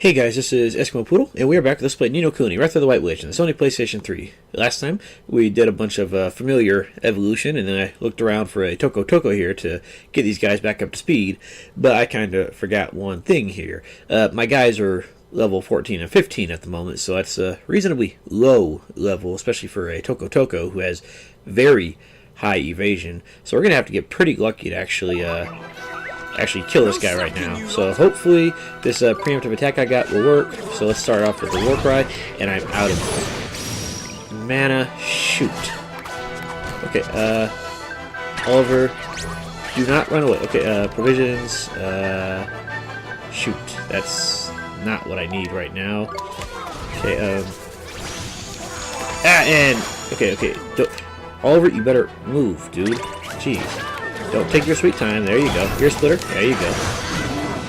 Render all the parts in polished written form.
Hey guys, this is Eskimo Poodle, and we are back with Let's Play Ni no Kuni, Wrath of the White Witch, on the Sony PlayStation 3. Last time, we did a bunch of familiar evolution, and then I looked around for a Toko Toko here to get these guys back up to speed, but I kind of forgot one thing here. My guys are level 14 and 15 at the moment, so that's a reasonably low level, especially for a Toko Toko who has very high evasion. So we're going to have to get pretty lucky to actually kill this guy right now. So hopefully this preemptive attack I got will work. So let's start off with the war cry, and I'm out of mana. Shoot. Okay, Oliver, do not run away. Okay, provisions. Shoot, that's not what I need right now. Okay, okay. Oliver, you better move, dude. Jeez. Don't take your sweet time. There you go. Ear splitter. There you go.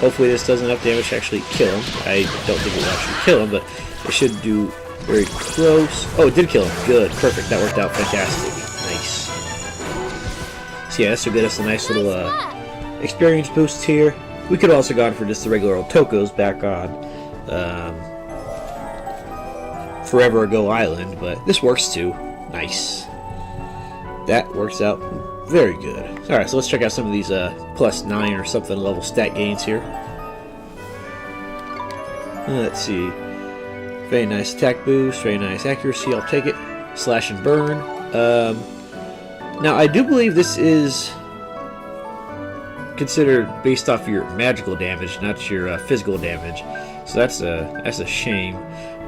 Hopefully this does enough damage to actually kill him. I don't think it will actually kill him, but it should do very close. Oh, it did kill him. Good. Perfect. That worked out fantastic. Nice. So yeah, this will get us a nice little experience boost here. We could have also gone for just the regular old Tokos back on Forever Ago Island, but this works too. Nice. That works out very good. Alright, so let's check out some of these plus 9 or something level stat gains here. Let's see. Very nice attack boost, very nice accuracy, I'll take it. Slash and burn. Now, I do believe this is considered based off of your magical damage, not your physical damage. So that's a shame.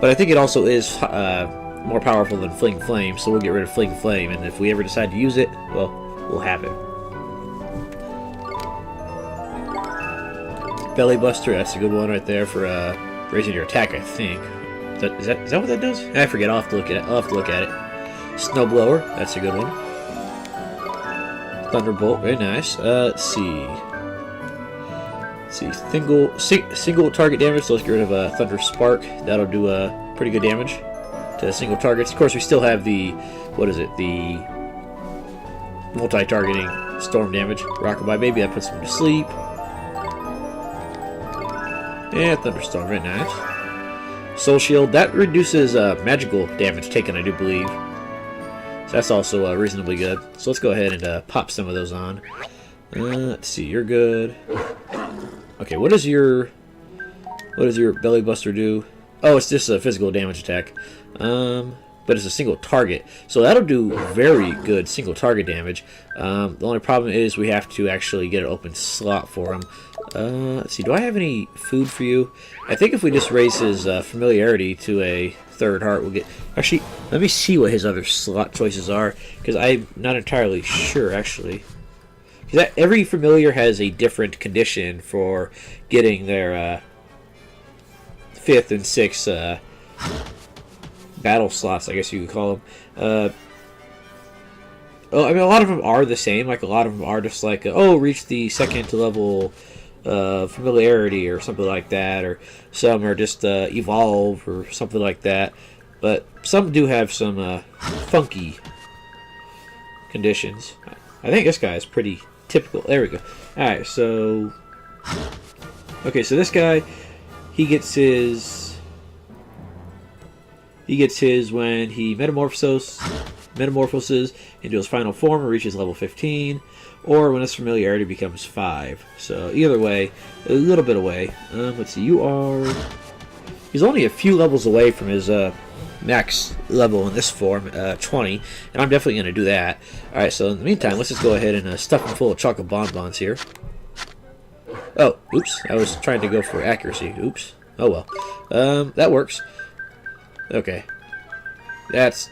But I think it also is more powerful than Fling Flame, so we'll get rid of Fling Flame, and if we ever decide to use it, well, we'll have it. Belly Buster, that's a good one right there for raising your attack, I think. Is that what that does? I forget, I'll have to look at it. Snowblower, that's a good one. Thunderbolt, very nice. Let's see. Single target damage, so let's get rid of Thunder Spark. That'll do pretty good damage to single targets. Of course, we still have the, the multi-targeting storm damage. Rockabye, maybe that puts him to sleep. Yeah, Thunderstorm, very nice. Soul Shield, that reduces magical damage taken, I do believe. So that's also reasonably good. So let's go ahead and pop some of those on. Let's see, you're good. Okay, what does your Belly Buster do? Oh, it's just a physical damage attack. But it's a single target. So that'll do very good single target damage. The only problem is we have to actually get an open slot for him. Let's see, do I have any food for you? I think if we just raise his familiarity to a third heart, we'll get... Actually, let me see what his other slot choices are, because I'm not entirely sure, actually. Because every familiar has a different condition for getting their 5th and 6th battle slots, I guess you could call them. Well, I mean, a lot of them are the same. Like, a lot of them are just like, oh, reach the 2nd level familiarity or something like that. Or some are just evolve or something like that. But some do have some funky conditions. I think this guy is pretty typical. There we go. Alright, so... Okay, so this guy, he gets his when he metamorphoses into his final form or reaches level 15, or when his familiarity becomes 5. So either way, a little bit away. Let's see, he's only a few levels away from his max level in this form, 20, and I'm definitely going to do that. Alright, so in the meantime, let's just go ahead and stuff him full of chocolate bonbons here. Oh, oops, I was trying to go for accuracy. Oops. Oh well. That works. Okay. That's...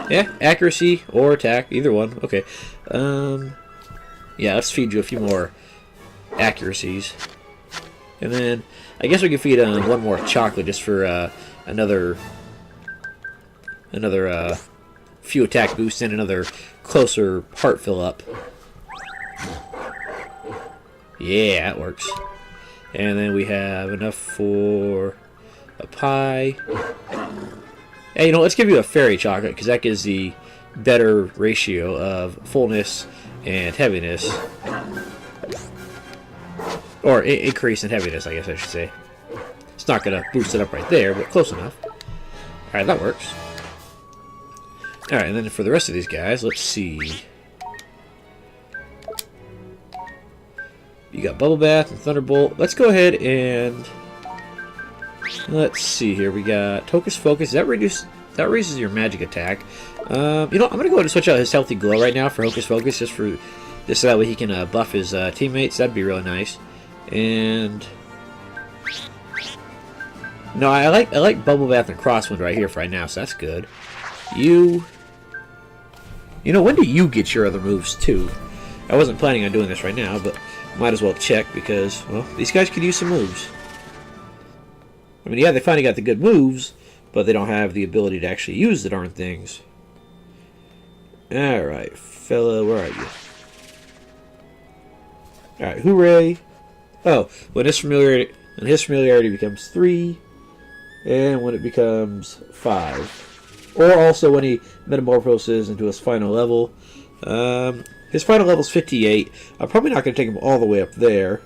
yeah, accuracy or attack, either one. Okay. Yeah, let's feed you a few more accuracies. And then, I guess we can feed one more chocolate just for another few attack boosts and another closer heart fill up. Yeah, that works. And then we have enough for a pie. Hey, you know, let's give you a fairy chocolate, because that gives the better ratio of fullness and heaviness. Or increase in heaviness, I guess I should say. It's not going to boost it up right there, but close enough. Alright, that works. Alright, and then for the rest of these guys, let's see. You got Bubble Bath and Thunderbolt. Let's go ahead and... let's see here. We got Hocus Focus. That raises your magic attack. You know, I'm going to go ahead and switch out his Healthy Glow right now for Hocus Focus, just so that way he can buff his teammates. That'd be really nice. And... no, I like Bubble Bath and Crosswind right here for right now, so that's good. You know, when do you get your other moves too? I wasn't planning on doing this right now, but might as well check because, well, these guys could use some moves. I mean, yeah, they finally got the good moves, but they don't have the ability to actually use the darn things. Alright, fella, where are you? Alright, hooray. Oh, when his familiarity becomes 3, and when it becomes 5. Or also when he metamorphoses into his final level. His final level is 58. I'm probably not going to take him all the way up there.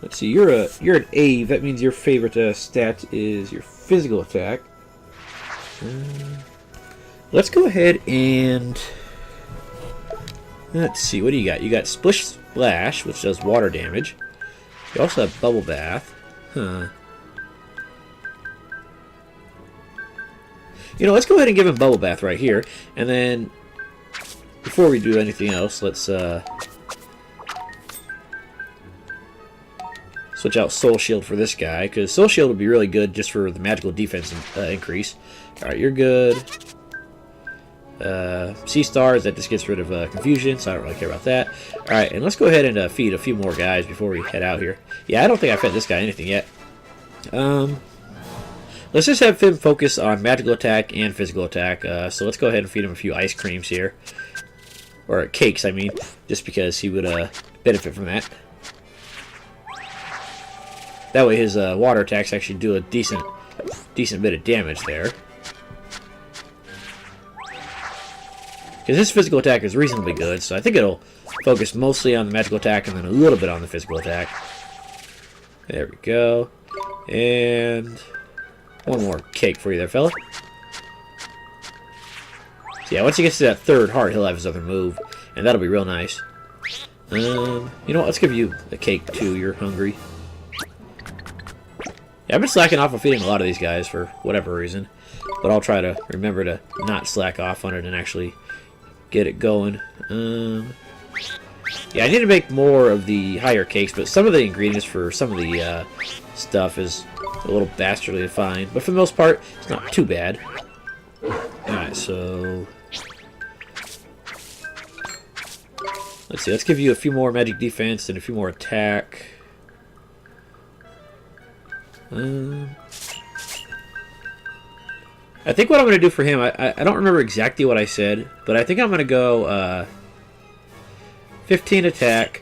Let's see, you're an Ave. That means your favorite stat is your physical attack. Let's go ahead and... let's see, what do you got? You got Splish Splash, which does water damage. You also have Bubble Bath. Huh. You know, let's go ahead and give him Bubble Bath right here. And then, before we do anything else, let's switch out Soul Shield for this guy. Because Soul Shield would be really good just for the magical defense increase. Alright, you're good. Sea Stars, that just gets rid of confusion, so I don't really care about that. Alright, and let's go ahead and feed a few more guys before we head out here. Yeah, I don't think I fed this guy anything yet. Let's just have him focus on magical attack and physical attack. So let's go ahead and feed him a few ice creams here. Or cakes, I mean, just because he would benefit from that. That way his water attacks actually do a decent bit of damage there. Because his physical attack is reasonably good, so I think it'll focus mostly on the magical attack and then a little bit on the physical attack. There we go. And one more cake for you there, fella. So yeah, once he gets to that third heart, he'll have his other move, and that'll be real nice. You know what? Let's give you a cake too. You're hungry. Yeah, I've been slacking off on feeding a lot of these guys for whatever reason, but I'll try to remember to not slack off on it and actually get it going. Yeah, I need to make more of the higher cakes, but some of the ingredients for some of the stuff is a little bastardly to find, but for the most part, it's not too bad. Alright, so let's see, let's give you a few more magic defense and a few more attack. I think what I'm going to do for him, I don't remember exactly what I said, but I think I'm going to go 15 attack,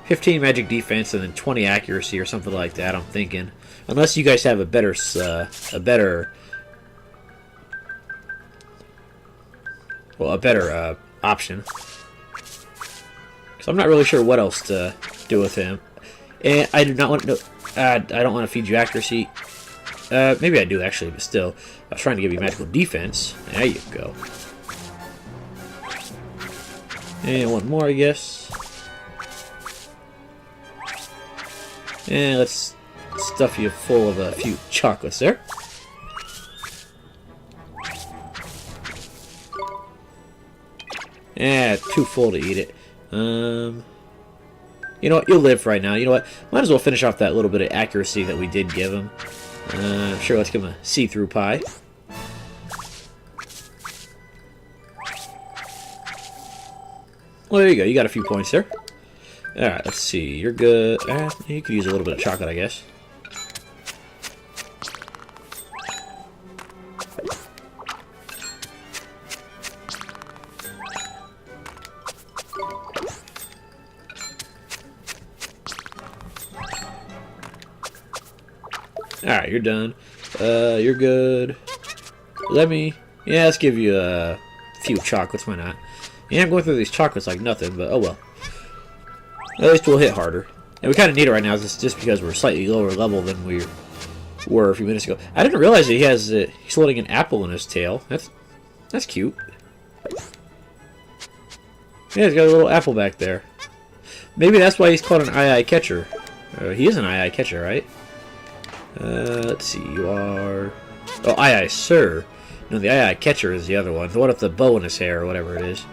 15 magic defense, and then 20 accuracy or something like that, I'm thinking. Unless you guys have a better option. Because I'm not really sure what else to do with him. And I do not want to... I don't want to feed you accuracy. Maybe I do, actually, but still. I was trying to give you magical defense. There you go. And one more, I guess. And let's stuff you full of a few chocolates there. Yeah, too full to eat it. You know what? You'll live right now. You know what? Might as well finish off that little bit of accuracy that we did give him. Sure, let's give him a see-through pie. Well, there you go. You got a few points there. Alright, let's see. You're good. You could use a little bit of chocolate, I guess. Alright, you're done. You're good. Yeah, let's give you a few chocolates, why not? Yeah, I'm going through these chocolates like nothing, but oh well. At least we'll hit harder. And we kind of need it right now just because we're slightly lower level than we were a few minutes ago. I didn't realize that he's holding an apple in his tail. That's cute. Yeah, he's got a little apple back there. Maybe that's why he's called an aye-aye catcher. He is an aye-aye catcher, right? Let's see, you are... Oh, aye-aye sir. No, the aye-aye catcher is the other one. The one with the bow in his hair, or whatever it is.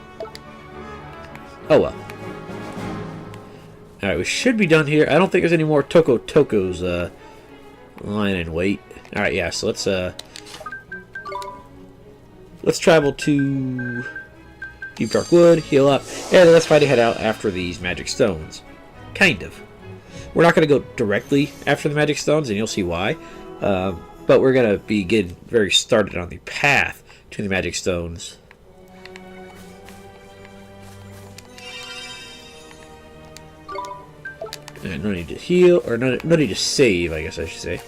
Oh, well. Alright, we should be done here. I don't think there's any more Tokos lying in wait. Alright, yeah, so let's travel to Deep Dark Wood, heal up, and then let's try to head out after these magic stones. Kind of. We're not going to go directly after the magic stones, and you'll see why. But we're going to be getting very started on the path to the magic stones. And no need to heal, or no need to save, I guess I should say.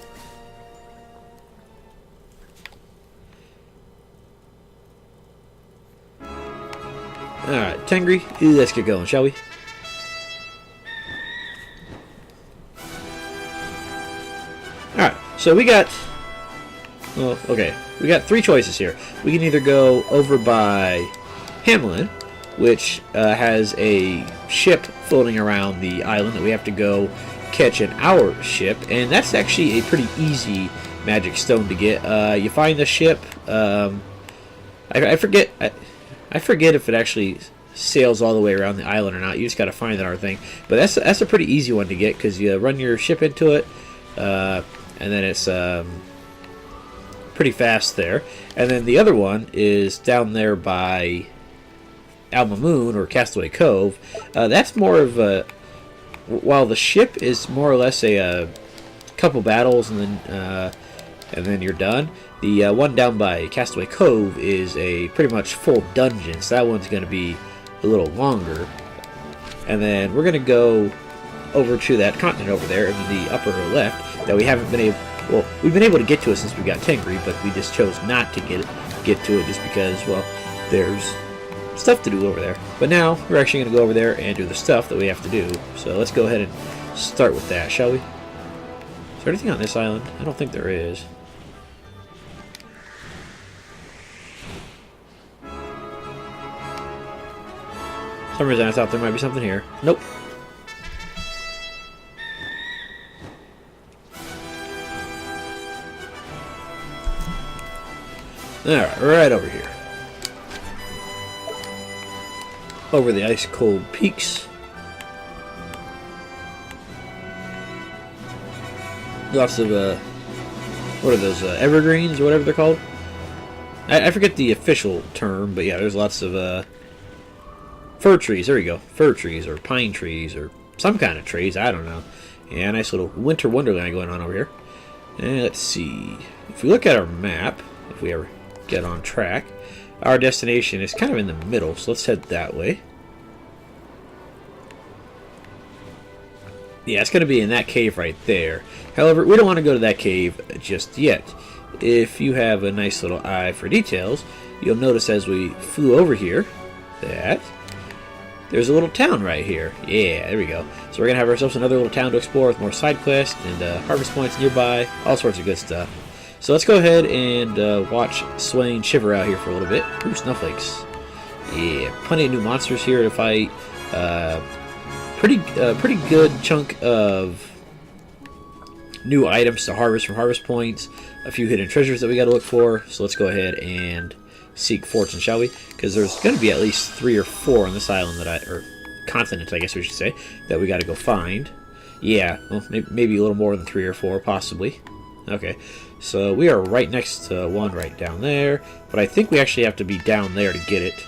Alright, Tengri, let's get going, shall we? Alright, so we got... Well, okay. We got three choices here. We can either go over by Hamlin, which has a ship floating around the island that we have to go catch in our ship, and that's actually a pretty easy magic stone to get. You find the ship. I forget if it actually sails all the way around the island or not. You just got to find that thing. But that's a pretty easy one to get because you run your ship into it, and then it's pretty fast there. And then the other one is down there by Alma Moon or Castaway Cove. That's more of a... While the ship is more or less a couple battles and then you're done, the one down by Castaway Cove is a pretty much full dungeon, so that one's going to be a little longer. And then we're going to go over to that continent over there in the upper left that we haven't been able... Well, we've been able to get to it since we got Tengri, but we just chose not to get to it just because, well, there's stuff to do over there. But now we're actually going to go over there and do the stuff that we have to do. So let's go ahead and start with that, shall we? Is there anything on this island? I don't think there is. For some reason I thought there might be something here. Nope. Alright, right over here. Over the ice-cold peaks. Lots of, what are those, evergreens or whatever they're called? I forget the official term, but yeah, there's lots of, fir trees. There we go. Fir trees or pine trees or some kind of trees. I don't know. Yeah, nice little winter wonderland going on over here. And let's see. If we look at our map, if we ever get on track, our destination is kind of in the middle, so let's head that way. Yeah, it's going to be in that cave right there. However, we don't want to go to that cave just yet. If you have a nice little eye for details, you'll notice as we flew over here that there's a little town right here. Yeah, there we go. So we're going to have ourselves another little town to explore with more side quests and harvest points nearby, all sorts of good stuff. So let's go ahead and watch Swain shiver out here for a little bit. Ooh, snowflakes. Yeah, plenty of new monsters here to fight. Pretty good chunk of new items to harvest from harvest points. A few hidden treasures that we got to look for. So let's go ahead and seek fortune, shall we? Because there's going to be at least 3 or 4 on this island or continent, I guess we should say, that we got to go find. Yeah, well, maybe a little more than 3 or 4, possibly. Okay, so we are right next to one right down there, but I think we actually have to be down there to get it.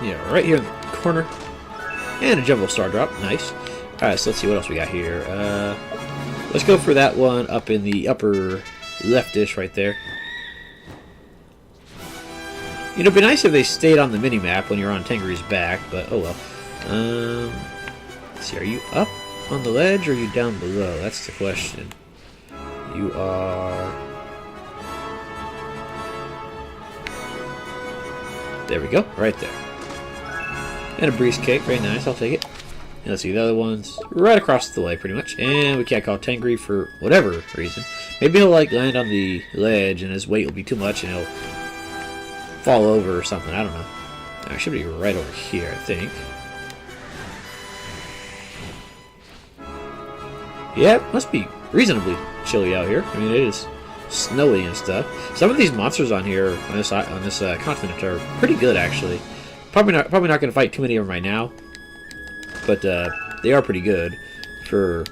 Yeah, right here in the corner. And a Jumbo Star Drop, nice. Alright, so let's see what else we got here. Let's go for that one up in the upper leftish right there. You know, it'd be nice if they stayed on the mini-map when you're on Tengri's back, but oh well. Let's see, are you up? on the ledge or are you down below? That's the question. You are... There we go, right there. And a breeze cake, very nice, I'll take it. And let's see, the other one's right across the way, pretty much. And we can't call Tengri for whatever reason. Maybe he'll, like, land on the ledge and his weight will be too much and he'll fall over or something, I don't know. I should be right over here, I think. Yeah, it must be reasonably chilly out here. I mean, it is snowy and stuff. Some of these monsters on here, on this continent, are pretty good, actually. Probably not going to fight too many of them right now. But they are pretty good for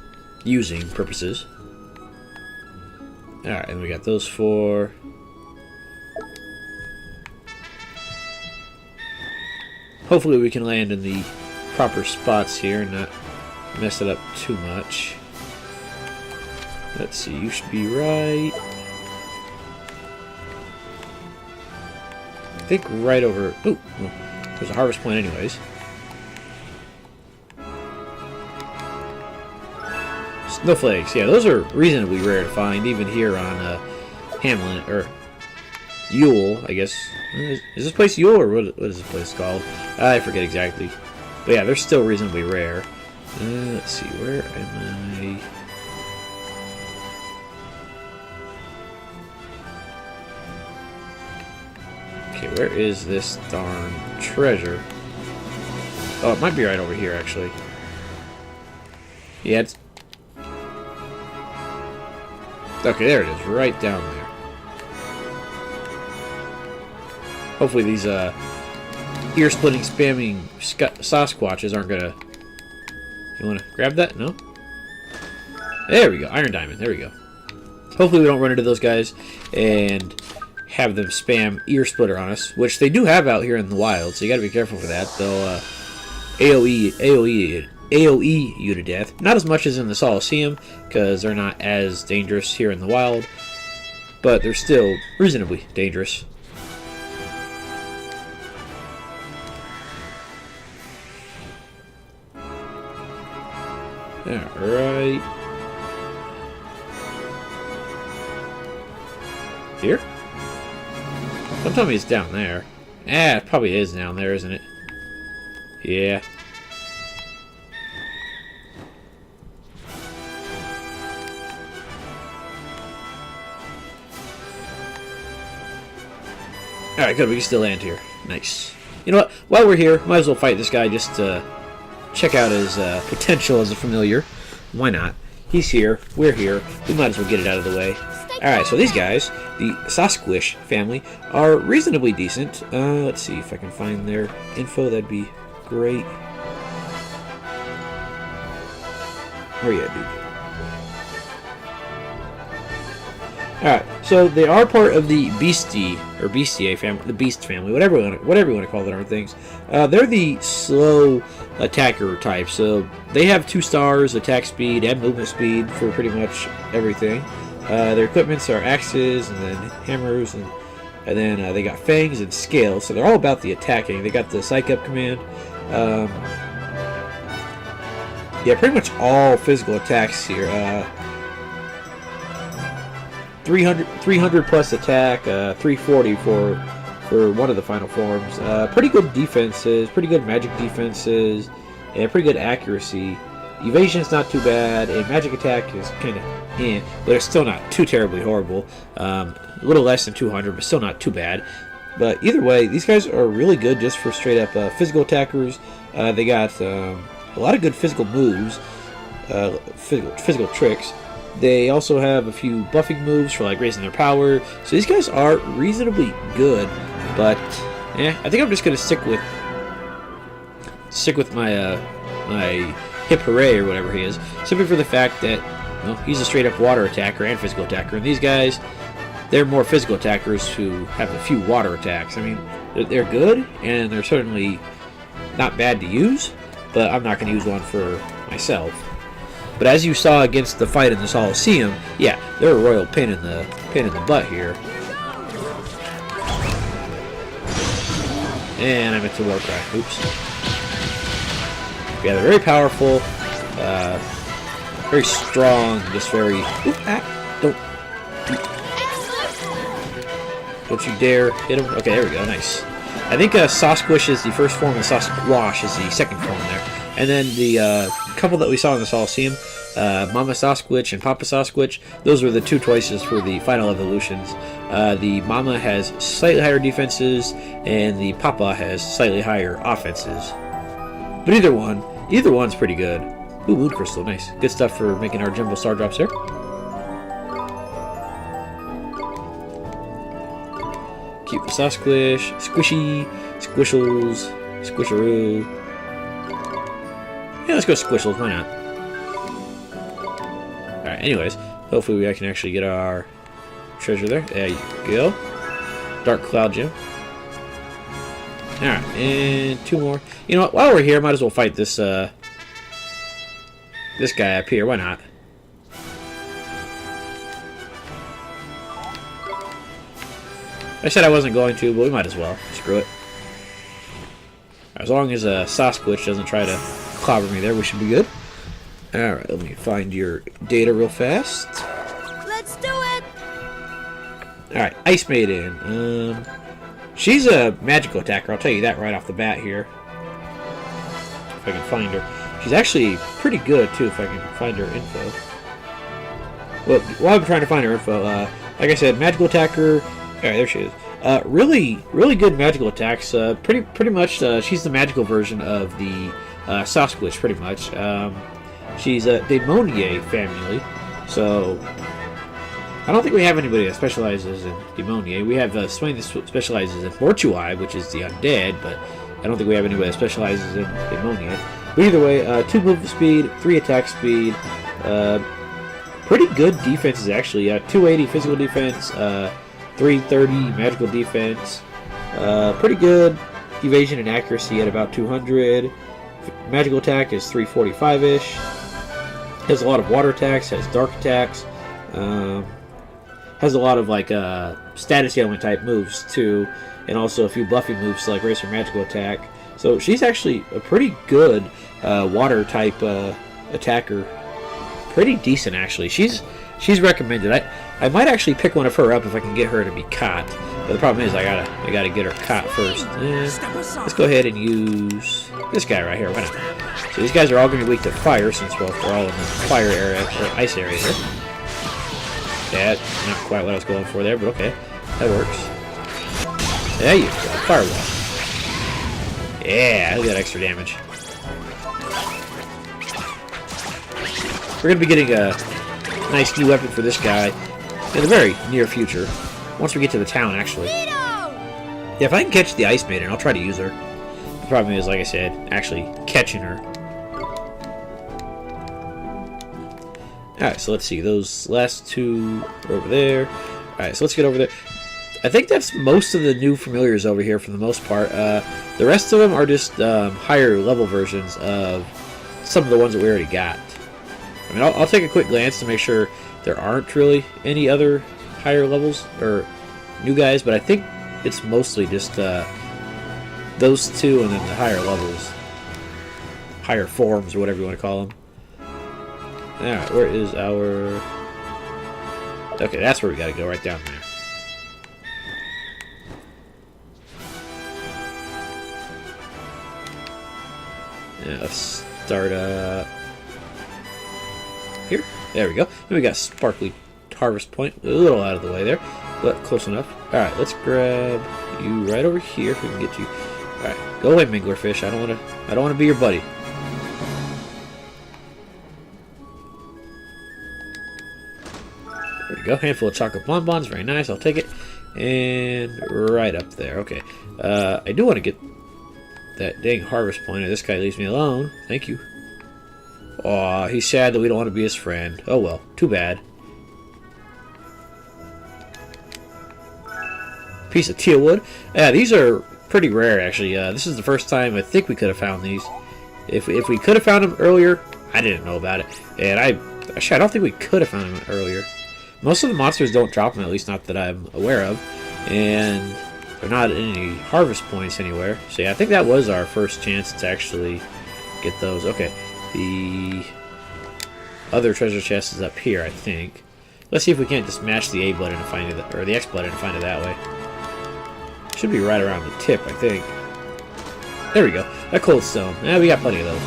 using purposes. Alright, and we got those 4. Hopefully we can land in the proper spots here and not mess it up too much. Let's see, you should be right... I think right over... Ooh, well, there's a harvest point anyways. Snowflakes, yeah, those are reasonably rare to find, even here on Hamlin, or Yule, I guess. Is this place Yule, or what is this place called? I forget exactly. But yeah, they're still reasonably rare. Let's see, where am I? Okay, where is this darn treasure? Oh, it might be right over here, actually. Yeah, it's... Okay, there it is, right down there. Hopefully these ear-splitting, spamming Sasquatches aren't gonna... You wanna grab that? No? There we go, Iron Diamond, there we go. Hopefully we don't run into those guys and have them spam ear splitter on us, which they do have out here in the wild, so you gotta be careful for that. They'll AoE you to death. Not as much as in the Coliseum, because they're not as dangerous here in the wild, but they're still reasonably dangerous. Alright. Here? Don't tell me it's down there. It probably is down there, isn't it? Yeah. Alright, good. We can still land here. Nice. You know what? While we're here, might as well fight this guy just to check out his potential as a familiar. Why not? He's here. We're here. We might as well get it out of the way. Alright, so these guys, the Sasquish family, are reasonably decent. Let's see if I can find their info. That'd be great. Where you at, dude? Alright, so they are part of the Beastie, or Bestiae family, the Beast family, whatever you want to call the darn things. They're the slow attacker type, so they have 2 stars, attack speed, and movement speed for pretty much everything. Their equipments are axes, and then hammers, and then they got fangs and scales, so they're all about the attacking. They got the Psych Up command. Yeah, pretty much all physical attacks here. 300 plus attack, 340 for one of the final forms. Pretty good defenses, pretty good magic defenses, and pretty good accuracy. Evasion's not too bad, and magic attack is kind of but it's still not too terribly horrible. A little less than 200, but still not too bad. But either way, these guys are really good just for straight up physical attackers. They got a lot of good physical moves, physical tricks. They also have a few buffing moves for like raising their power. So these guys are reasonably good, but I think I'm just gonna stick with my my Hip Hooray or whatever he is, simply for the fact that he's a straight up water attacker and physical attacker, and these guys, they're more physical attackers who have a few water attacks. I mean, they're good and they're certainly not bad to use, but I'm not going to use one for myself. But as you saw against the fight in the Coliseum, yeah, they're a royal pain in the butt here. And I meant to Warcry. Oops. Yeah, they're very powerful. very strong, just very... Oop, don't you dare hit him. Okay, there we go, nice. I think Sasquish is the first form, and Sasquash is the second form there. And then the couple that we saw in the Coliseum, Mama Sasquatch and Papa Sasquatch, those were the two choices for the final evolutions. The Mama has slightly higher defenses, and the Papa has slightly higher offenses. But either one's pretty good. Ooh, Moon Crystal, nice. Good stuff for making our Jumbo Star Drops here. Keep the Sasquish, Squishy, Squishles, Squisharoo. Yeah, let's go Squishles, why not? Alright, anyways, hopefully I can actually get our treasure there. There you go. Dark Cloud Gem. Alright, and two more. You know what, while we're here, might as well fight this, this guy up here, why not? I said I wasn't going to, but we might as well. Screw it. As long as Sasquatch doesn't try to clobber me there, we should be good. Alright, let me find your data real fast. Let's do it! Alright, Ice Maiden. She's a magical attacker, I'll tell you that right off the bat here. If I can find her. She's actually pretty good, too, if I can find her info. Well, while I'm trying to find her info, like I said, magical attacker... Alright, there she is. Really good magical attacks. Pretty much, she's the magical version of the Sasquatch, pretty much. She's a Demoniae family, so I don't think we have anybody that specializes in Demoniae. We have somebody that specializes in Mortui, which is the undead, but I don't think we have anybody that specializes in Demoniae. But either way, 2 movement speed, 3 attack speed, pretty good defenses actually. 280 physical defense, 330 magical defense, pretty good evasion and accuracy at about 200. Magical attack is 345-ish. Has a lot of water attacks, has dark attacks, has a lot of like status ailment type moves too, and also a few buffy moves like Racer Magical Attack. So she's actually a pretty good water type attacker. Pretty decent actually. She's recommended. I might actually pick one of her up if I can get her to be caught. But the problem is I gotta get her caught first. Let's go ahead and use this guy right here. Why not? So these guys are all going to be weak to fire since well they're all in the fire area or ice area here. Yeah, not quite what I was going for there, but okay, that works. There you go, firewall. Yeah, look at that extra damage. We're going to be getting a nice new weapon for this guy in the very near future. Once we get to the town, actually. Yeah, if I can catch the Ice Maiden, I'll try to use her. The problem is, like I said, actually catching her. Alright, so let's see. Those last two are over there. Alright, so let's get over there. I think that's most of the new familiars over here for the most part. The rest of them are just higher level versions of some of the ones that we already got. I mean, I'll take a quick glance to make sure there aren't really any other higher levels or new guys, but I think it's mostly just those two and then the higher levels, higher forms or whatever you want to call them. Alright, where is our... Okay, that's where we gotta go, right down there. Yeah, let's start here. There we go. Then we got Sparkly Harvest Point, a little out of the way there, but close enough. Alright, let's grab you right over here if we can get you. Alright, go away, Minglerfish. I don't wanna be your buddy. There we go. Handful of chocolate bonbons, very nice, I'll take it. And right up there. Okay. I do want to get that dang harvest point, and this guy leaves me alone. Thank you. Aw, he's sad that we don't want to be his friend. Oh well, too bad. Piece of teal wood. Yeah, these are pretty rare actually. This is the first time I think we could have found these. If we could have found them earlier, I didn't know about it. And I don't think we could have found them earlier. Most of the monsters don't drop them, at least not that I'm aware of. And they're not in any harvest points anywhere. So yeah, I think that was our first chance to actually get those. Okay. other treasure chest is up here, I think. Let's see if we can't just mash the A button and find it, or the X button and find it that way. Should be right around the tip, I think. There we go. A cold stone. We got plenty of those.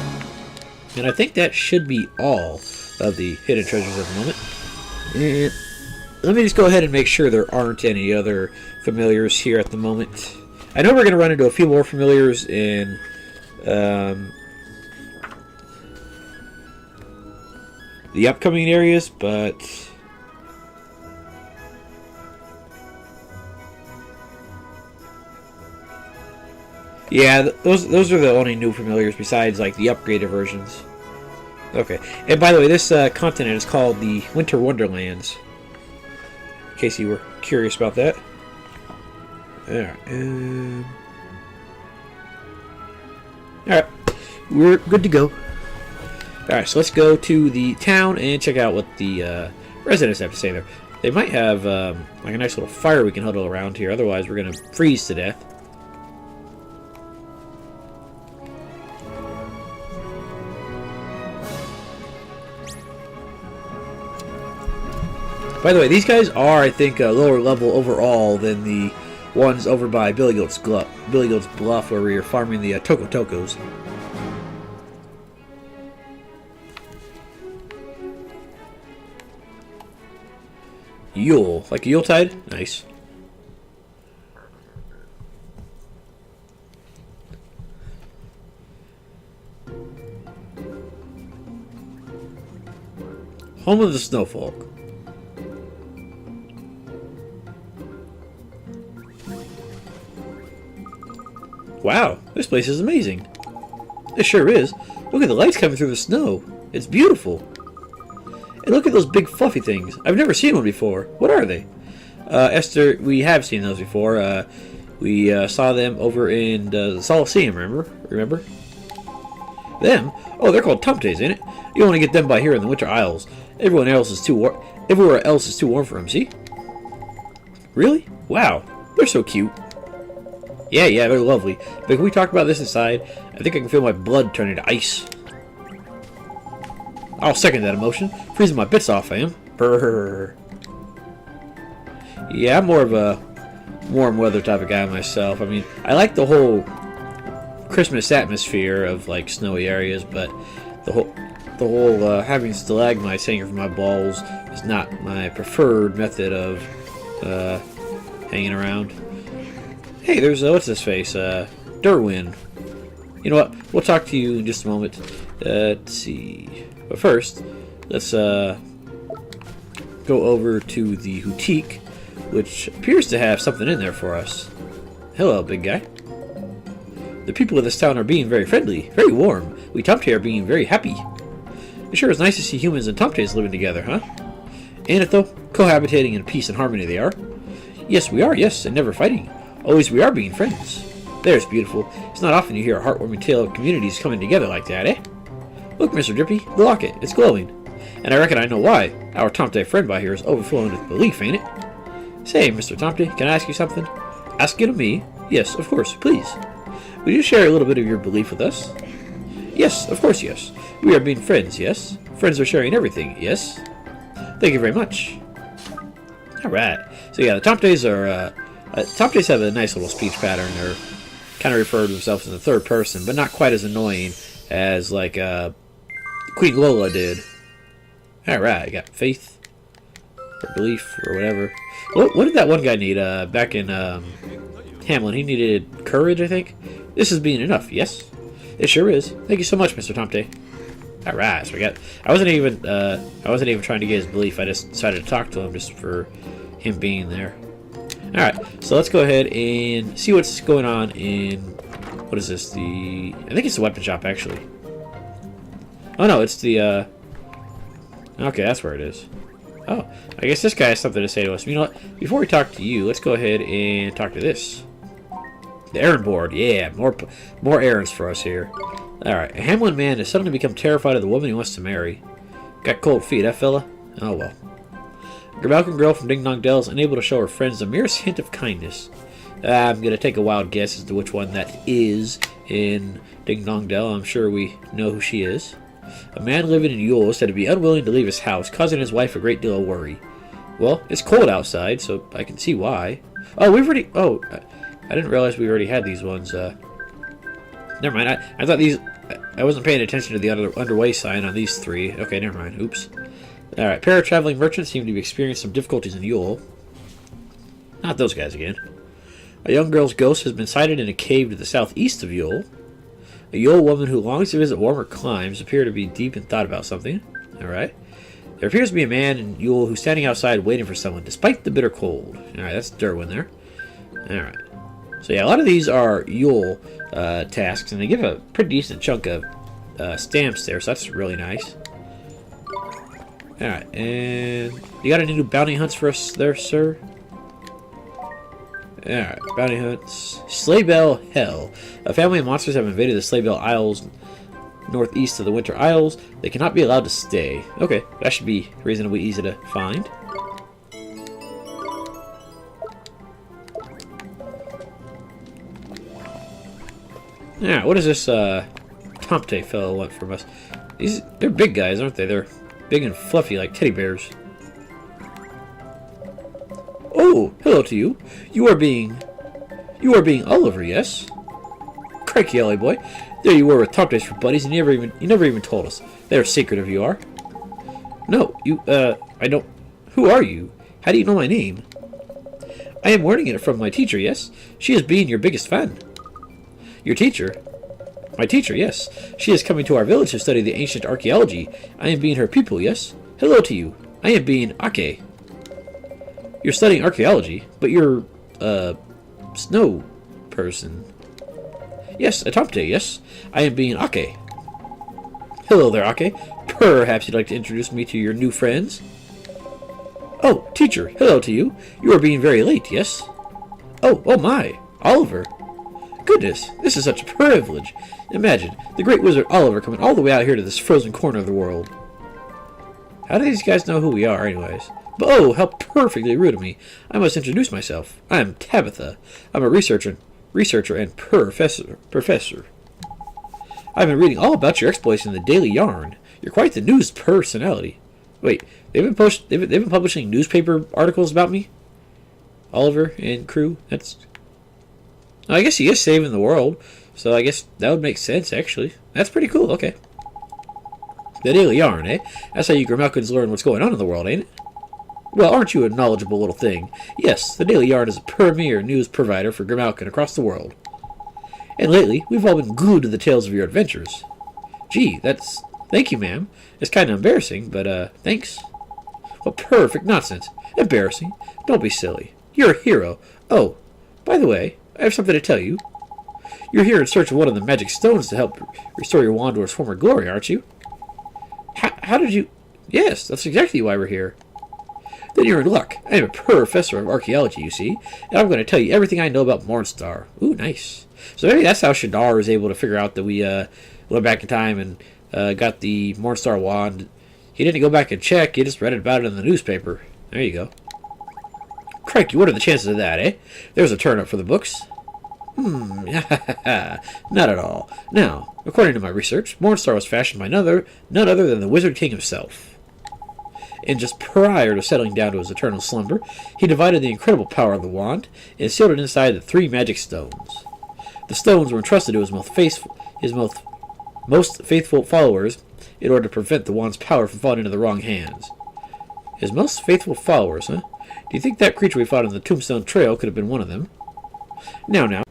And I think that should be all of the hidden treasures at the moment. And let me just go ahead and make sure there aren't any other familiars here at the moment. I know we're going to run into a few more familiars in the upcoming areas, but yeah, those are the only new familiars besides like the upgraded versions. Okay, and by the way, this continent is called the Winter Wonderlands. In case you were curious about that. Alright, alright, we're good to go. Alright, so let's go to the town and check out what the residents have to say there. They might have like a nice little fire we can huddle around here, otherwise we're going to freeze to death. By the way, these guys are, I think, a lower level overall than the ones over by Billy Goat's Bluff, where we are farming the Toko Tokos. Yule, like a Yuletide? Nice. Home of the Snowfolk. Wow, this place is amazing. It sure is. Look at the lights coming through the snow. It's beautiful. And look at those big fluffy things. I've never seen one before. What are they? Esther, we have seen those before. We saw them over in the Coliseum, remember? Them? Oh, they're called Tumtes, ain't it? You only get them by here in the Winter Isles. Everywhere else is too warm for them, see? Really? Wow, they're so cute. Yeah, they're lovely. But can we talk about this inside? I think I can feel my blood turning to ice. I'll second that emotion. Freezing my bits off, I am. Brrr. Yeah, I'm more of a warm weather type of guy myself. I mean, I like the whole Christmas atmosphere of like snowy areas, but the whole having stalagmites hanging from my balls is not my preferred method of hanging around. Hey, there's what's his face? Derwin. You know what? We'll talk to you in just a moment. Let's see. But first, let's go over to the boutique, which appears to have something in there for us. Hello, big guy. The people of this town are being very friendly, very warm. We Tumte are being very happy. It sure is nice to see humans and Tumtes living together, huh? Ain't it though? Cohabitating in peace and harmony they are. Yes, we are, yes, and never fighting. Always we are being friends. There's beautiful. It's not often you hear a heartwarming tale of communities coming together like that, eh? Look, Mr. Drippy, the locket. It's glowing. And I reckon I know why. Our Tomte friend by here is overflowing with belief, ain't it? Say, Mr. Tomte, can I ask you something? Ask it of me? Yes, of course, please. Would you share a little bit of your belief with us? Yes, of course, yes. We are being friends, yes? Friends are sharing everything, yes? Thank you very much. Alright. So yeah, the Tomtes are, Tomtes have a nice little speech pattern. They're kind of refer to themselves in the third person, but not quite as annoying as, like, Queen Lola did. Alright, I got faith, or belief, or whatever. What did that one guy need, back in, Hamlin? He needed courage, I think? This is being enough, yes? It sure is. Thank you so much, Mr. Tomte. Alright, so I wasn't even trying to get his belief, I just decided to talk to him just for him being there. Alright, so let's go ahead and see what's going on in, what is this, I think it's the weapon shop, actually. Oh no, it's the, okay, that's where it is. Oh, I guess this guy has something to say to us. You know what, before we talk to you, let's go ahead and talk to this. The errand board, yeah, more errands for us here. Alright, a Hamlin man has suddenly become terrified of the woman he wants to marry. Got cold feet, eh, fella? Oh well. A Grabalkin girl from Ding Dong Dell is unable to show her friends the merest hint of kindness. I'm gonna take a wild guess as to which one that is in Ding Dong Dell. I'm sure we know who she is. A man living in Yule is said to be unwilling to leave his house, causing his wife a great deal of worry. Well, it's cold outside, so I can see why. Oh, we've already... Oh, I didn't realize we already had these ones. Never mind. I thought these... I wasn't paying attention to the underway sign on these three. Okay, never mind. Oops. Alright, pair of traveling merchants seem to be experiencing some difficulties in Yule. Not those guys again. A young girl's ghost has been sighted in a cave to the southeast of Yule. A Yule woman who longs to visit warmer climes appear to be deep in thought about something. Alright. There appears to be a man in Yule who's standing outside waiting for someone, despite the bitter cold. Alright, that's Derwin there. Alright. So yeah, a lot of these are Yule tasks, and they give a pretty decent chunk of stamps there, so that's really nice. Alright, and you got any new bounty hunts for us there, sir? Alright, bounty hunts. Sleighbell Hell. A family of monsters have invaded the Sleighbell Isles northeast of the Winter Isles. They cannot be allowed to stay. Okay, that should be reasonably easy to find. Alright, what does this Tomte fellow want from us? They're big guys, aren't they? They're big and fluffy like teddy bears. Oh, hello to you. You are being Oliver, yes? Crikey, Ellie boy. There you were with Tomtes for buddies, and you never even told us. They're secretive, you are. No, I don't. Who are you? How do you know my name? I am learning it from my teacher, yes? She is being your biggest fan. Your teacher? My teacher, yes. She is coming to our village to study the ancient archaeology. I am being her pupil, yes? Hello to you. I am being Ake. You're studying archaeology, but you're, snow person. Yes, a Tomte, yes. I am being Ake. Hello there, Ake. Perhaps you'd like to introduce me to your new friends? Oh, teacher, hello to you. You are being very late, yes? Oh my, Oliver. Goodness, this is such a privilege. Imagine, the great wizard Oliver coming all the way out here to this frozen corner of the world. How do these guys know who we are, anyways? But oh, how perfectly rude of me. I must introduce myself. I am Tabitha. I'm a researcher and professor. I've been reading all about your exploits in the Daily Yarn. You're quite the news personality. Wait, they've been publishing newspaper articles about me? Oliver and crew? I guess he is saving the world, so I guess that would make sense, actually. That's pretty cool, okay. The Daily Yarn, eh? That's how you Grimalkins learn what's going on in the world, ain't it? Well, aren't you a knowledgeable little thing? Yes, the Daily Yarn is a premier news provider for Grimalkin across the world. And lately, we've all been glued to the tales of your adventures. Gee, thank you, ma'am. It's kind of embarrassing, but, thanks. What perfect nonsense. Embarrassing? Don't be silly. You're a hero. Oh, by the way, I have something to tell you. You're here in search of one of the magic stones to help restore your wand to its former glory, aren't you? How did you... Yes, that's exactly why we're here. Then you're in luck. I am a professor of archaeology, you see, and I'm going to tell you everything I know about Mornstar. Ooh, nice. So maybe that's how Shadar was able to figure out that we went back in time and got the Mornstar wand. He didn't go back and check, he just read about it in the newspaper. There you go. Crikey, what are the chances of that, eh? There's a turn-up for the books. Not at all. Now, according to my research, Mornstar was fashioned by none other than the Wizard King himself. And just prior to settling down to his eternal slumber, he divided the incredible power of the wand and sealed it inside the 3 magic stones. The stones were entrusted to his most faithful followers in order to prevent the wand's power from falling into the wrong hands. His most faithful followers, huh? Do you think that creature we fought on the Tombstone Trail could have been one of them? Now.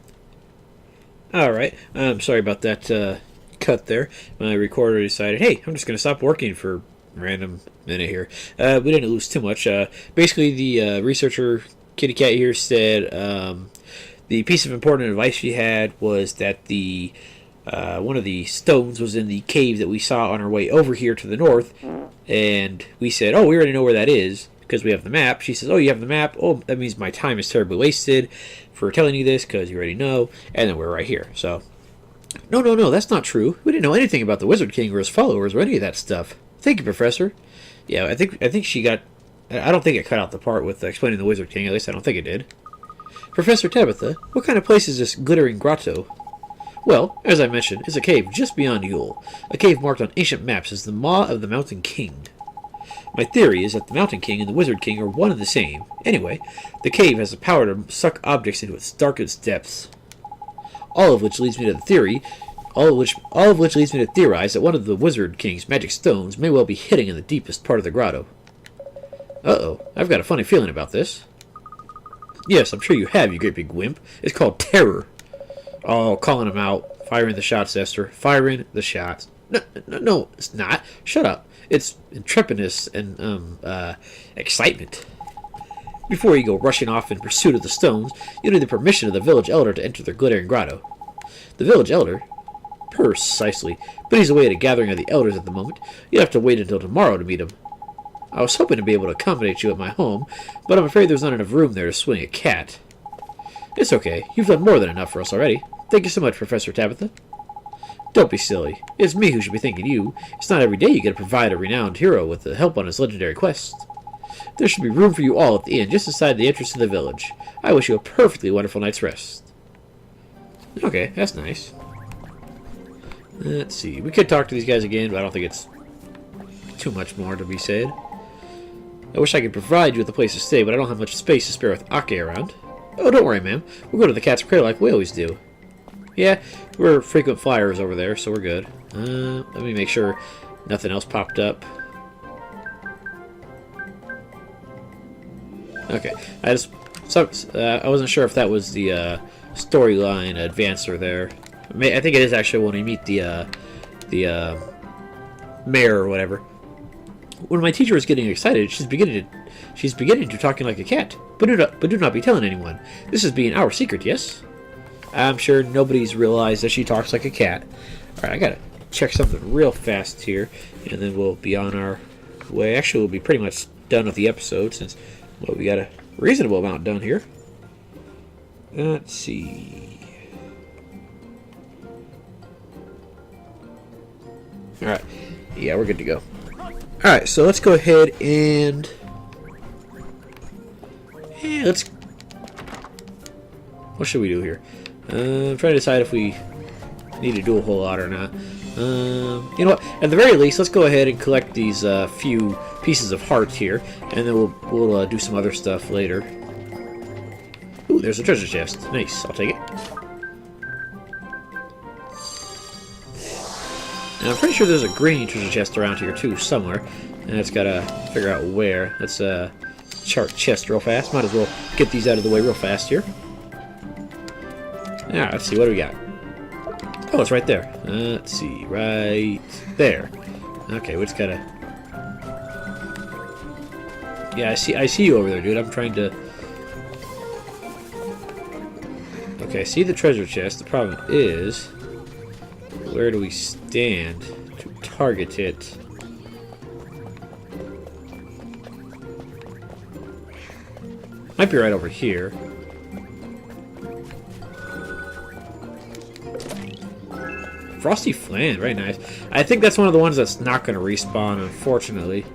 Alright, I'm sorry about that cut there. My recorder decided, hey, I'm just going to stop working for a random minute here. We didn't lose too much. Basically, the researcher, Kitty Cat here, said the piece of important advice she had was that the one of the stones was in the cave that we saw on our way over here to the north. And we said, oh, we already know where that is, because we have the map. She says, oh, you have the map? Oh, that means my time is terribly wasted for telling you this, because you already know. And then we're right here. So, no, that's not true. We didn't know anything about the Wizard King or his followers or any of that stuff. Thank you, Professor. Yeah, I think she got... I don't think it cut out the part with explaining the Wizard King. At least I don't think it did. Professor Tabitha, what kind of place is this glittering grotto? Well, as I mentioned, it's a cave just beyond Yule. A cave marked on ancient maps as the Maw of the Mountain King. My theory is that the Mountain King and the Wizard King are one and the same. Anyway, the cave has the power to suck objects into its darkest depths. All of which leads me to theorize that one of the Wizard King's magic stones may well be hidden in the deepest part of the grotto. Uh-oh, I've got a funny feeling about this. Yes, I'm sure you have, you great big wimp. It's called terror. Oh, calling him out. Firing the shots, Esther. Firing the shots. No, it's not. Shut up. It's intrepidness and, excitement. Before you go rushing off in pursuit of the stones, you need the permission of the village elder to enter the glittering grotto. The village elder? Precisely. But he's away at a gathering of the elders at the moment. You'll have to wait until tomorrow to meet him. I was hoping to be able to accommodate you at my home, but I'm afraid there's not enough room there to swing a cat. It's okay. You've done more than enough for us already. Thank you so much, Professor Tabitha. Don't be silly. It's me who should be thanking you. It's not every day you get to provide a renowned hero with the help on his legendary quest. There should be room for you all at the inn just inside the entrance to the village. I wish you a perfectly wonderful night's rest. Okay, that's nice. Let's see. We could talk to these guys again, but I don't think it's too much more to be said. I wish I could provide you with a place to stay, but I don't have much space to spare with Ake around. Oh, don't worry, ma'am. We'll go to the Cat's Cradle like we always do. Yeah, we're frequent flyers over there, so we're good. Let me make sure nothing else popped up. Okay, I wasn't sure if that was the storyline advancer there. I think it is actually when we meet the mayor or whatever. When my teacher is getting excited, she's beginning to talking like a cat. But do not be telling anyone. This is being our secret, yes? I'm sure nobody's realized that she talks like a cat. Alright, I gotta check something real fast here, and then we'll be on our way. Actually, we'll be pretty much done with the episode, since, well, we got a reasonable amount done here. Let's see. Alright, yeah, we're good to go. Alright, so let's go ahead and... yeah, let's... what should we do here? I'm trying to decide if we need to do a whole lot or not. You know what? At the very least, let's go ahead and collect these few pieces of heart here, and then we'll do some other stuff later. Ooh, there's a treasure chest. Nice, I'll take it. And I'm pretty sure there's a green treasure chest around here too, somewhere, and I just gotta figure out where. Let's chart chest real fast. Might as well get these out of the way real fast here. Alright, let's see, what do we got? Oh, it's right there. Let's see, right there. Okay, we just gotta... yeah, I see you over there, dude. I'm trying to... okay, I see the treasure chest. The problem is... where do we stand to target it? Might be right over here. Frosty Flan, very nice. I think that's one of the ones that's not going to respawn, unfortunately.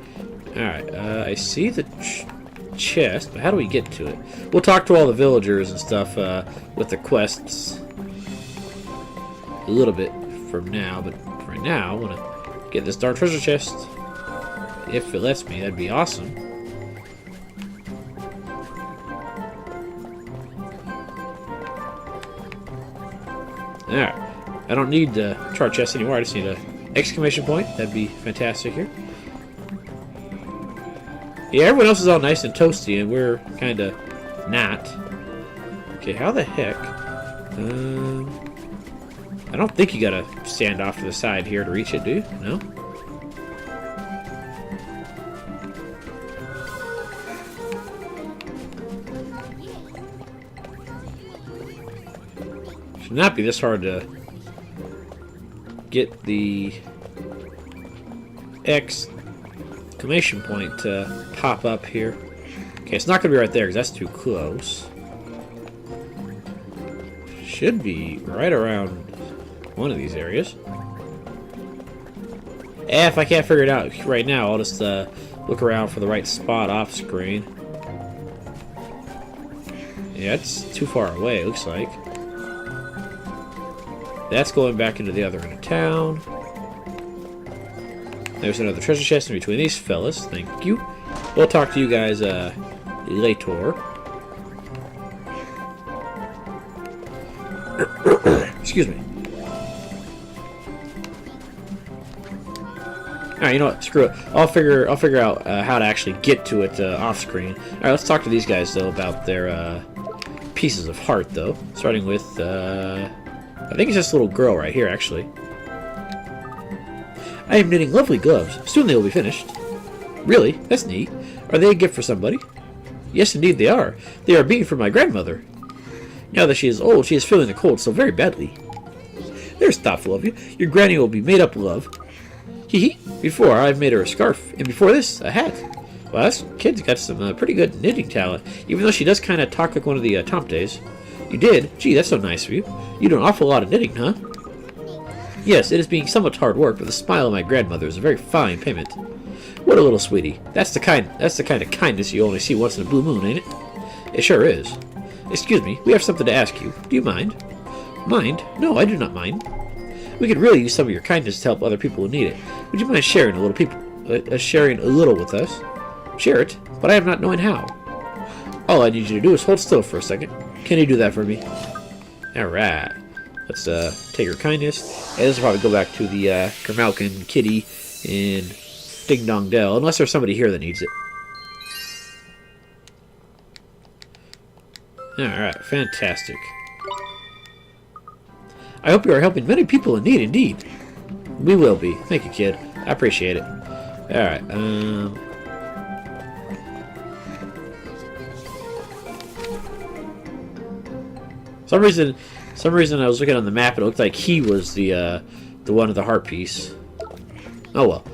Alright, I see the chest, but how do we get to it? We'll talk to all the villagers and stuff with the quests a little bit from now, but right now I want to get this darn treasure chest. If it lets me, that'd be awesome. Alright. I don't need the chart chest anymore. I just need an exclamation point. That'd be fantastic here. Yeah, everyone else is all nice and toasty, and we're kind of not. Okay, how the heck? I don't think you gotta stand off to the side here to reach it, do you? No? Should not be this hard to get the exclamation point to pop up here. Okay, it's not going to be right there because that's too close. Should be right around one of these areas. If I can't figure it out right now, I'll just look around for the right spot off screen. Yeah, it's too far away, it looks like. That's going back into the other end of town. There's another treasure chest in between these fellas. Thank you. We'll talk to you guys later. Excuse me. Alright, you know what? Screw it. I'll figure out how to actually get to it off screen. Alright, let's talk to these guys though about their pieces of heart though. Starting with I think it's this little girl right here actually. I am knitting lovely gloves. Soon they will be finished. Really? That's neat. Are they a gift for somebody? Yes, indeed they are. They are being for my grandmother. Now that she is old, she is feeling the cold so very badly. There's thoughtful of you. Your granny will be made up, love. Hee hee. Before, I've made her a scarf, and before this, a hat. Well, this kid's got some pretty good knitting talent, even though she does kind of talk like one of the Tomtes. You did? Gee, that's so nice of you. You do an awful lot of knitting, huh? Yes, it is being somewhat hard work, but the smile of my grandmother is a very fine payment. What a little sweetie. That's the kind of kindness you only see once in a blue moon, ain't it? It sure is. Excuse me, we have something to ask you. Do you mind? Mind? No, I do not mind. We could really use some of your kindness to help other people who need it. Would you mind sharing a little with us? Share it, but I am not knowing how. All I need you to do is hold still for a second. Can you do that for me? Alright. Let's take her kindness. And this will probably go back to the Grimalkin, Kitty, and Ding Dong Dell, unless there's somebody here that needs it. Alright, fantastic. I hope you are helping many people in need, indeed. We will be. Thank you, kid. I appreciate it. Alright, Some reason I was looking on the map, it looked like he was the one of the heart piece. Oh well.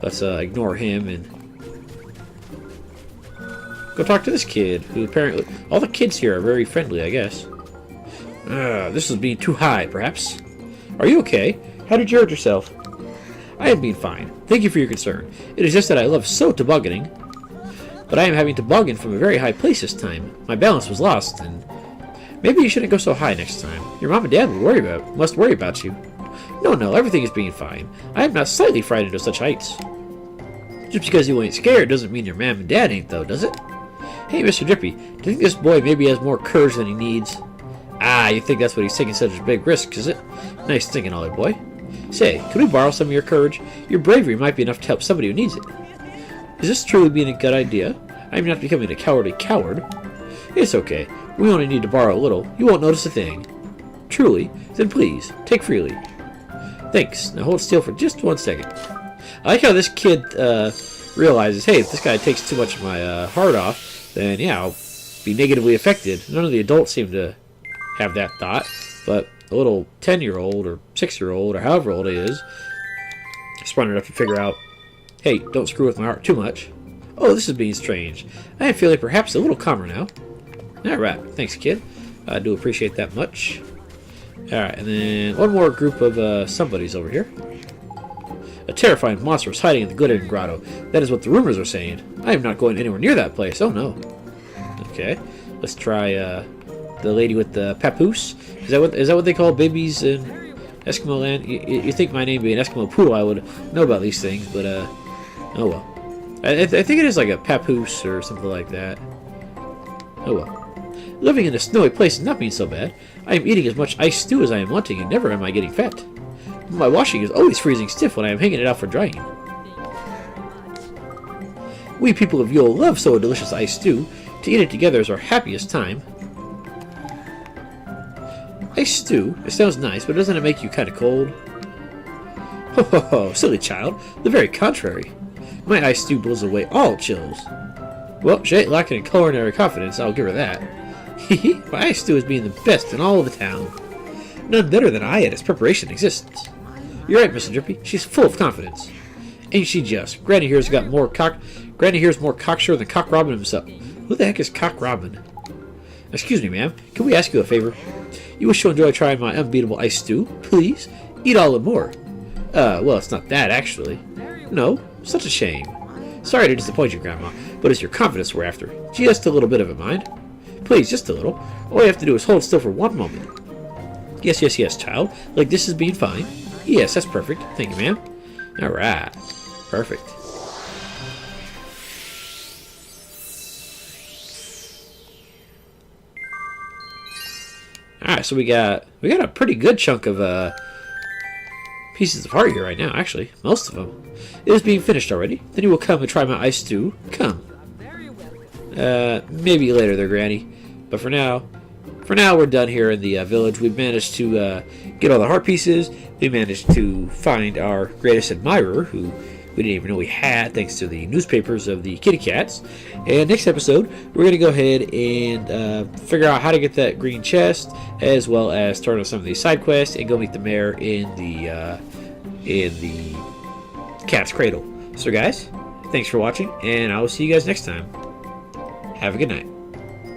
Let's ignore him and go talk to this kid, who apparently... All the kids here are very friendly, I guess. This is being too high, perhaps. Are you okay? How did you hurt yourself? I am being fine. Thank you for your concern. It is just that I love so tobogganing. But I am having toboggan from a very high place this time. My balance was lost, and... Maybe you shouldn't go so high next time. Your mom and dad must worry about you. No, everything is being fine. I am not slightly frightened of such heights. Just because you ain't scared doesn't mean your mom and dad ain't, though, does it? Hey, Mr. Drippy, do you think this boy maybe has more courage than he needs? Ah, you think that's what he's taking such a big risk, is it? Nice thinking, Ollie boy. Say, could we borrow some of your courage? Your bravery might be enough to help somebody who needs it. Is this truly being a good idea? I am not becoming a cowardly coward. It's okay. We only need to borrow a little. You won't notice a thing. Truly? Then please, take freely. Thanks. Now hold still for just 1 second. I like how this kid realizes, hey, if this guy takes too much of my heart off, then yeah, I'll be negatively affected. None of the adults seem to have that thought, but a little 10-year-old or 6-year-old or however old he is, smart enough to figure out, hey, don't screw with my heart too much. Oh, this is being strange. I am feeling perhaps a little calmer now. Alright, thanks kid. I do appreciate that much. Alright, and then one more group of somebodies over here. A terrifying monster is hiding in the Glittering Grotto. That is what the rumors are saying. I am not going anywhere near that place. Oh no. Okay, let's try the lady with the papoose. Is that what they call babies in Eskimo land? You think my name being Eskimo Poodle, I would know about these things, but oh well. I think it is like a papoose or something like that. Oh well. Living in a snowy place does not mean so bad. I am eating as much ice stew as I am wanting, and never am I getting fat. My washing is always freezing stiff when I am hanging it out for drying. We people of Yule love so a delicious ice stew. To eat it together is our happiest time. Ice stew? It sounds nice, but doesn't it make you kind of cold? Ho ho ho, silly child. The very contrary. My ice stew blows away all chills. Well, she ain't lacking in culinary confidence, I'll give her that. Hehe, my ice stew is being the best in all of the town. None better than I at its preparation exists. You're right, Mr. Drippy. She's full of confidence. Ain't she just? Granny here's more cocksure than Cock Robin himself. Who the heck is Cock Robin? Excuse me, ma'am. Can we ask you a favor? You wish to enjoy trying my unbeatable ice stew? Please? Eat all and more. Well, it's not that, actually. No? Such a shame. Sorry to disappoint you, Grandma, but it's your confidence we're after. Just a little bit of it, mind? Please, just a little. All you have to do is hold still for 1 moment. Yes, yes, yes, child. Like this is being fine. Yes, that's perfect. Thank you, ma'am. Alright. Perfect. Alright, so we got a pretty good chunk of pieces of heart here right now, actually. Most of them. It is being finished already. Then you will come and try my ice stew. Come. Maybe later there, Granny. But for now we're done here in the village. We've managed to get all the heart pieces. We managed to find our greatest admirer, who we didn't even know we had, thanks to the newspapers of the kitty cats. And next episode, we're going to go ahead and figure out how to get that green chest, as well as start on some of these side quests and go meet the mayor in the cat's cradle. So guys, thanks for watching, and I will see you guys next time. Have a good night.